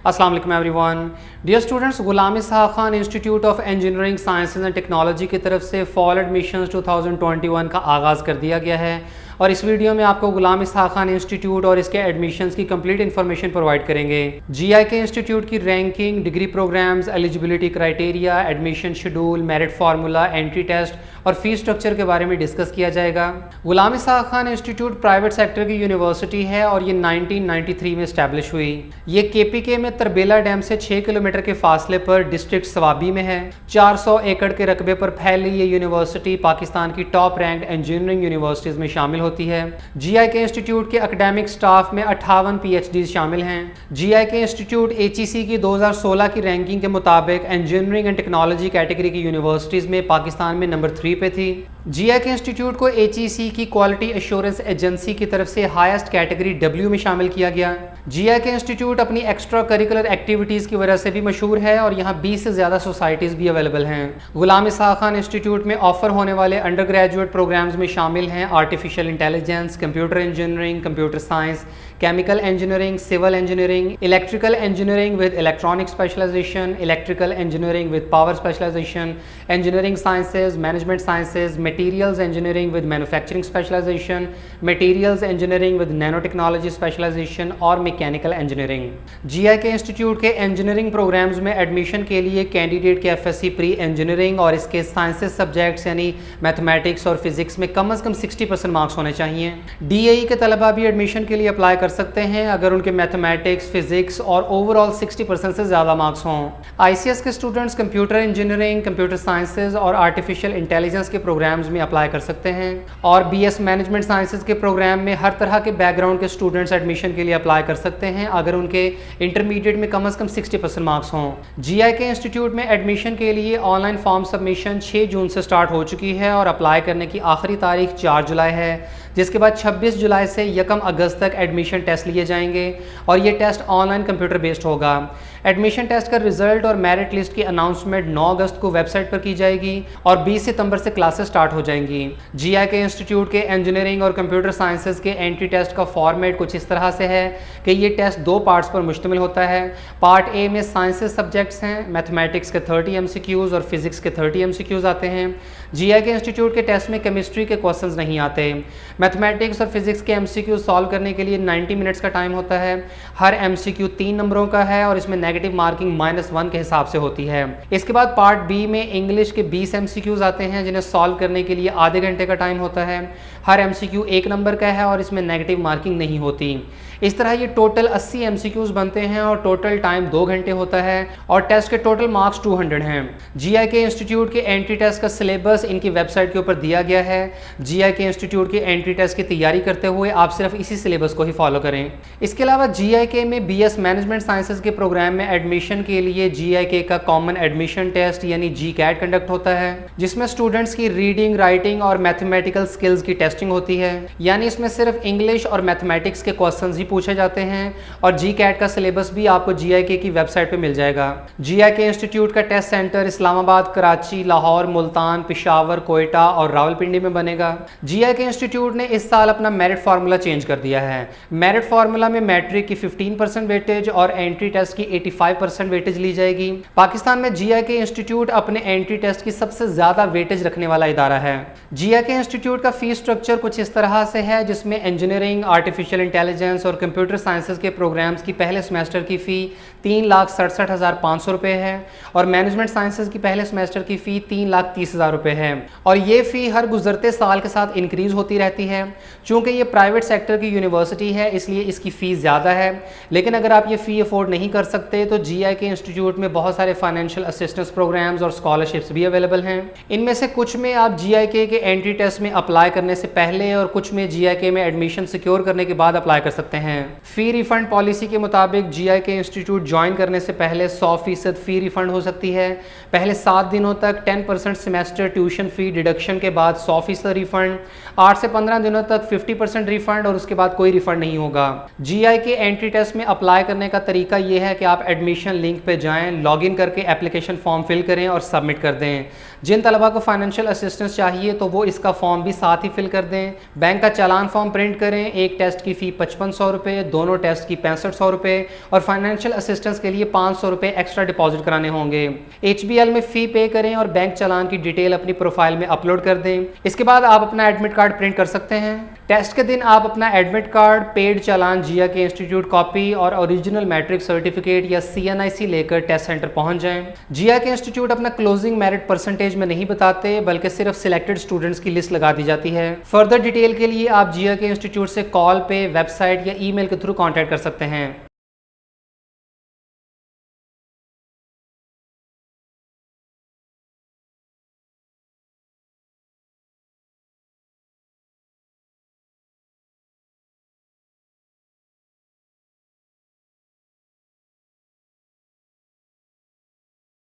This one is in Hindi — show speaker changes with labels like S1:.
S1: अस्सलाम वालेकुम everyone. Dear students, Ghulam Ishaq Khan institute of engineering sciences and technology की तरफ से फॉल एडमिशन्स 2021 का आगाज़ कर दिया गया है और इस वीडियो में आपको गुलाम इसहाक़ खान इंस्टीट्यूट और इसके एडमिशन्स की कंप्लीट इन्फॉर्मेशन प्रोवाइड करेंगे। GIK इंस्टीट्यूट की ranking, degree programmes, eligibility criteria, admission schedule, merit formula, entry test और फीस स्ट्रक्चर के बारे में डिस्कस किया जाएगा। Ghulam Ishaq Khan institute private sector की यूनिवर्सिटी है और ये 1993 में इस्टेब्लिश हुई। ये KPK में तरबेला डैम से 6 किलोमीटर के फासले पर डिस्ट्रिक्ट सवाबी में है। 400 एकड़ के रकबे पर फैली ये यूनिवर्सिटी पाकिस्तान की टॉप रैंक्ड इंजीनियरिंग यूनिवर्सिटीज़ में शामिल होती है। GIK इंस्टीट्यूट के एकेडमिक स्टाफ में 58 PhDs शामिल हैं। GIK इंस्टीट्यूट HEC की 2016 की रैंकिंग के मुताबिक इंजीनियरिंग एंड टेक्नोलॉजी कैटेगरी की यूनिवर्सिटीज़ में पाकिस्तान में नंबर 3 पे थी। GIK इंस्टीट्यूट को HEC की क्वालिटी एश्योरेंस एजेंसी की तरफ से हाईएस्ट कैटेगरी W में शामिल किया गया। GIK इंस्टीट्यूट अपनी एक्स्ट्रा करिकुलर एक्टिविटीज़ की वजह से भी मशहूर है और यहाँ 20 से ज़्यादा सोसाइटीज़ भी अवेलेबल हैं। गुलाम इसहाक़ खान इंस्टीट्यूट में ऑफर होने वाले अंडर ग्रेजुएट प्रोग्राम्स में शामिल हैं artificial intelligence, computer engineering, computer science, chemical engineering, civil engineering, electrical engineering with electronic specialization, electrical engineering with power specialization, engineering sciences, management sciences, materials engineering with manufacturing specialization, materials engineering with nanotechnology specialization और मैकेनिकल इंजीनियरिंग। GIK इंस्टीट्यूट के इंजीनियरिंग प्रोग्राम्स में एडमिशन के लिए कैंडिडेट के FSc प्री इंजीनियरिंग और इसके साइंसेज सब्जेक्ट्स यानी मैथमेटिक्स और फिजिक्स में कम से कम 60% मार्क्स होने चाहिए। DAE के तलबा भी एडमिशन के लिए अप्लाई कर सकते हैं अगर उनके मैथमेटिक्स, फिजिक्स और ओवरऑल 60% से ज़्यादा मार्क्स हों। ICS के students computer engineering, computer sciences और आर्टिफिशियल इंटेलिजेंस के प्रोग्राम्स में अप्लाई कर सकते हैं और BS मैनेजमेंट साइंसेज के प्रोग्राम में हर तरह के बैकग्राउंड के स्टूडेंट्स एडमिशन के लिए अप्लाई कर सकते हैं अगर उनके इंटरमीडिएट में कम से कम 60% मार्क्स हों। GIK इंस्टीट्यूट में एडमिशन के लिए ऑनलाइन फॉर्म सबमिशन 6 जून से स्टार्ट हो चुकी है और अप्लाई करने की आखिरी तारीख 4 जुलाई है, जिसके बाद 26 जुलाई से 1 अगस्त तक एडमिशन टेस्ट लिए जाएंगे और ये टेस्ट ऑनलाइन कंप्यूटर बेस्ड होगा। एडमिशन टेस्ट का रिजल्ट और मेरिट लिस्ट की अनाउंसमेंट 9 अगस्त को वेबसाइट पर की जाएगी और 20 सितंबर से क्लासेस स्टार्ट हो जाएंगी। GIK इंस्टीट्यूट के इंजीनियरिंग और कंप्यूटर साइंसेज के एंट्री टेस्ट का फॉर्मेट कुछ इस तरह से है कि ये टेस्ट 2 पार्ट्स पर मुश्तमिल होता है। पार्ट A में साइंसेज सब्जेक्ट्स हैं, मैथमेटिक्स के 30 MCQs और फिजिक्स के 30 MCQs आते हैं। GIK इंस्टीट्यूट के टेस्ट में केमिस्ट्री के क्वेश्चंस नहीं आते। मैथमेटिक्स और फिजिक्स के MCQ सॉल्व करने के लिए 90 मिनट्स का टाइम होता है। हर MCQ 3 नंबरों का है और इसमें नेगेटिव मार्किंग -1 के हिसाब से होती है। इसके बाद पार्ट B में इंग्लिश के 20 MCQs आते हैं जिन्हें सॉल्व करने के लिए आधे घंटे का टाइम होता है। हर MCQ 1 नंबर का है और इसमें नेगेटिव मार्किंग नहीं होती। इस तरह ये टोटल 80 MCQs बनते हैं और टोटल टाइम 2 घंटे होता है और टेस्ट के टोटल मार्क्स 200 हैं। GIK इंस्टीट्यूट के एंट्री टेस्ट का सिलेबस इनकी वेबसाइट के ऊपर दिया गया है। GIK इंस्टीट्यूट के एंट्री टेस्ट की तैयारी करते हुए आप सिर्फ इसी सिलेबस को ही फॉलो करें। इसके अलावा GIK में BS मैनेजमेंट साइंसेज के प्रोग्राम में एडमिशन के लिए GIK का कॉमन एडमिशन टेस्ट यानी GCAT कंडक्ट होता है, जिसमें स्टूडेंट्स की रीडिंग, राइटिंग और मैथमेटिकल स्किल्स की टेस्टिंग होती है। यानी इसमें सिर्फ इंग्लिश और मैथमेटिक्स के क्वेश्चंस ही पूछे जाते हैं और GCAT का सिलेबस भी आपको GIK की वेबसाइट पे मिल जाएगा। GIK इंस्टीट्यूट का टेस्ट सेंटर इस्लामाबाद, कराची, लाहौर, मुल्तान, पेशावर, कोयटा और रावलपिंडी में बनेगा। GIK इंस्टीट्यूट ने इस साल अपना मेरिट फार्मूला चेंज कर दिया है। मेरिट फार्मूला में मैट्रिक की 15% वेटेज और एंट्री टेस्ट की 85% वेटेज ली जाएगी। पाकिस्तान में GIK इंस्टीट्यूट अपने एंट्री टेस्ट की सबसे ज़्यादा वेटेज रखने वाला इदारा है। GIK इंस्टीट्यूट का फीस स्ट्रक्चर कुछ इस तरह से है जिसमें इंजीनियरिंग, आर्टिफिशियल इंटेलिजेंस और कंप्यूटर साइंसेज के प्रोग्राम्स की पहले सेमेस्टर की फ़ी 3,67,500 रुपये है और मैनेजमेंट साइंसेज की पहले सेमेस्टर की फ़ी 3,30,000 रुपये है और ये फ़ी हर गुजरते साल के साथ इंक्रीज़ होती रहती है। चूँकि ये प्राइवेट सेक्टर की यूनिवर्सिटी है इसलिए इसकी फ़ीस ज़्यादा है, लेकिन अगर आप ये फ़ी अफोर्ड नहीं कर सकते तो GIK इंस्टीट्यूट में बहुत सारे फाइनेंशियल असिस्टेंस प्रोग्राम्स और स्कॉलरशिप्स भी अवेलेबल हैं। इनमें से कुछ में आप GIK के एंट्री टेस्ट में अप्लाई करने से पहले और कुछ में GIK में एडमिशन सिक्योर करने के बाद अप्लाई कर सकते हैं। फ़ी रिफ़ंड पॉलिसी के मुताबिक GIK इंस्टीट्यूट ज्वाइन करने से पहले 100% फ़ी रिफ़ंड हो सकती है। पहले 7 दिनों तक 10% सेमेस्टर ट्यूशन फ़ी डिडक्शन के बाद 100% रिफ़ंड, 8 से 15 दिनों तक 50% रिफ़ंड और उसके बाद कोई रिफ़ंड नहीं होगा। GIK एंट्री टेस्ट में अप्लाई करने का तरीका ये है कि आप एडमिशन लिंक पे जाएं, लॉगिन करके एप्लीकेशन फॉर्म फिल करें और सबमिट कर दें। जिन तलबा को फाइनेंशियल असिस्टेंस चाहिए तो वो इसका फॉर्म भी साथ ही फिल कर दें। बैंक का चालान फॉर्म प्रिंट करें। एक टेस्ट की फ़ी 5500 रुपये, दोनों टेस्ट की 6500 रुपये और फाइनेंशियल असिस्टेंस के लिए 500 रुपये एक्स्ट्रा डिपॉजिट कराने होंगे। HBL में फ़ी पे करें और बैंक चालान की डिटेल अपनी प्रोफाइल में अपलोड कर दें। इसके बाद आप अपना एडमिट कार्ड प्रिंट कर सकते हैं। टेस्ट के दिन आप अपना एडमिट कार्ड, पेड चालान, जिया के इंस्टीट्यूट कॉपी और ओरिजिनल मैट्रिक सर्टिफिकेट या CNIC लेकर टेस्ट सेंटर पहुंच जाएं। जिया के इंस्टीट्यूट अपना क्लोजिंग मेरिट परसेंटेज में नहीं बताते, बल्कि सिर्फ सिलेक्टेड स्टूडेंट्स की लिस्ट लगा दी जाती है। फर्दर डिटेल के लिए आप जिया के इंस्टीट्यूट से कॉल पे, वेबसाइट या ईमेल के थ्रू कॉन्टैक्ट कर सकते हैं।